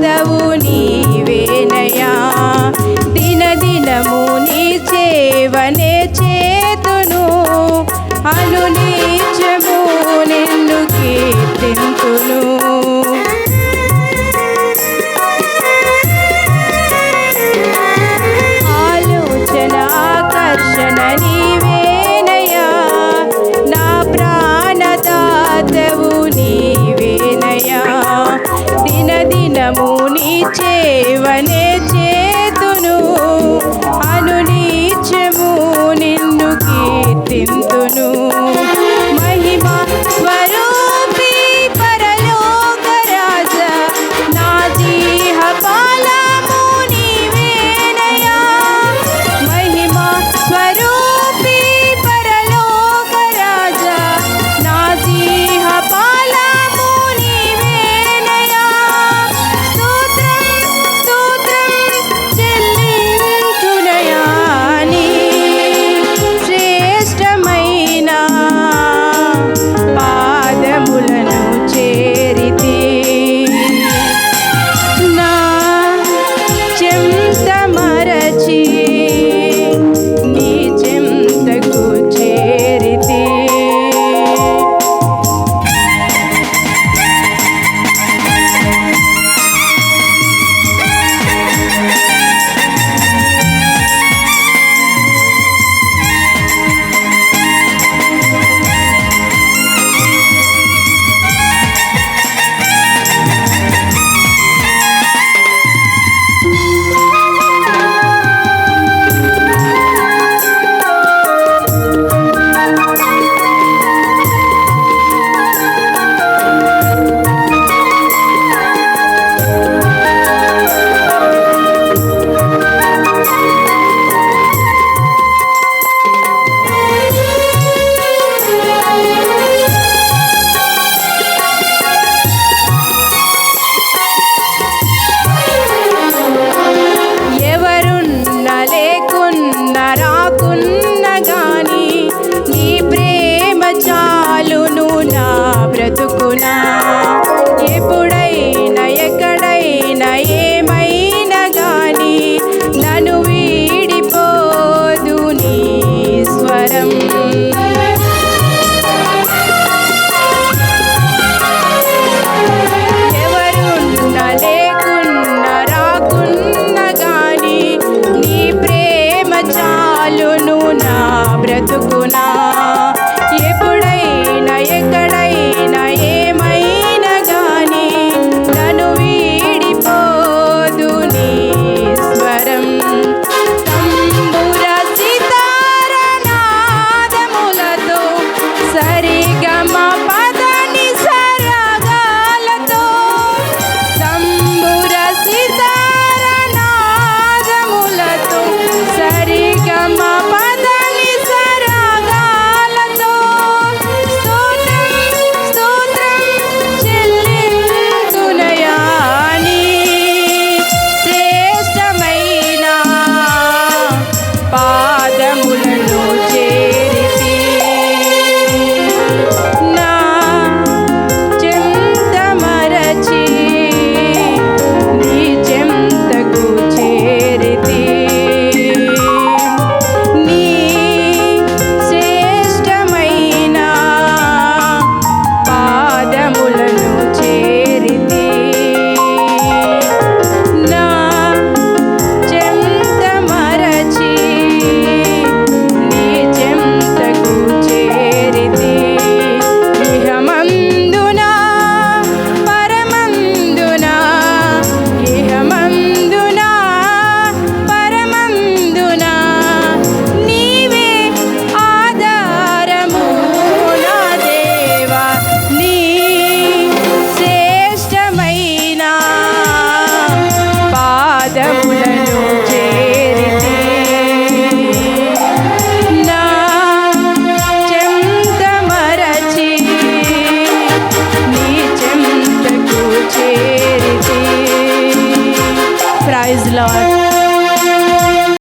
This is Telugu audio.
దాతవు నీవేనయా, దినదినము నీ సేవనే చేతును, అనునిత్యము నిన్ను కీర్తింతును. ఆలోచన ఆకర్షణ నీవేనయా, నా ప్రాణదాతవు నీవేనయా, దినదినము నీ సేవనే చేతును, అనునిత్యము నిన్ను కీర్తింతును. మహిమా స్వరూపి పరలోక రాజా, నా జీవఫలము నీవేనయా, మహిమా స్వరూపి పరలోక రాజా, నా జీవఫలము నీవేనయా. స్తోత్రం స్తోత్రం చెల్లింతునయా, నీ శ్రేష్టమైన పాదములను చేరితి, నా చెంత మరచి నీ చెంతకు చేరితి. ఎవరున్న లేకున్న రాకున్న గాని నీ ప్రేమ చాలును నా బ్రతుకునా. ఎప్పుడైనా ఎక్కడైనా ఏమైనా గాని నన్ను వీడిపోదు నీ స్వరం. ఎవరున్న లేకున్న రాకున్న గాని నీ ప్రేమ చాలును నా బ్రతుకునా. ఎప్పుడైనా ఎక్కడైనా ఏమైనా గాని నన్ను వీడిపోదు నీ స్వరం. తంబుర సితార నాదములతో సరిగమ పదని సరగాలతో, తంబుర సితార నాదములతో సరిగమ పదని సరగాలతో, స్తోత్రం స్తోత్రం చెల్లింతునయా, నీ శ్రేష్టమైన పాదములను చేరితి, నా చెంత మరచి నీ చెంతకు చేరితి. నీ శ్రేష్టమైన పాదములను చేరితి, నా చెంత మరచి నీ చెంతకు చేరితి. ఇహమందున పరమందున, ఇహమందున పరమందున నీవే ఆధారము నా దేవా, నీ శ్రేష్టమైన పాదములను చేరితి, నా చెంత మరచి నీ చెంతకు చేరితి. Praise lord.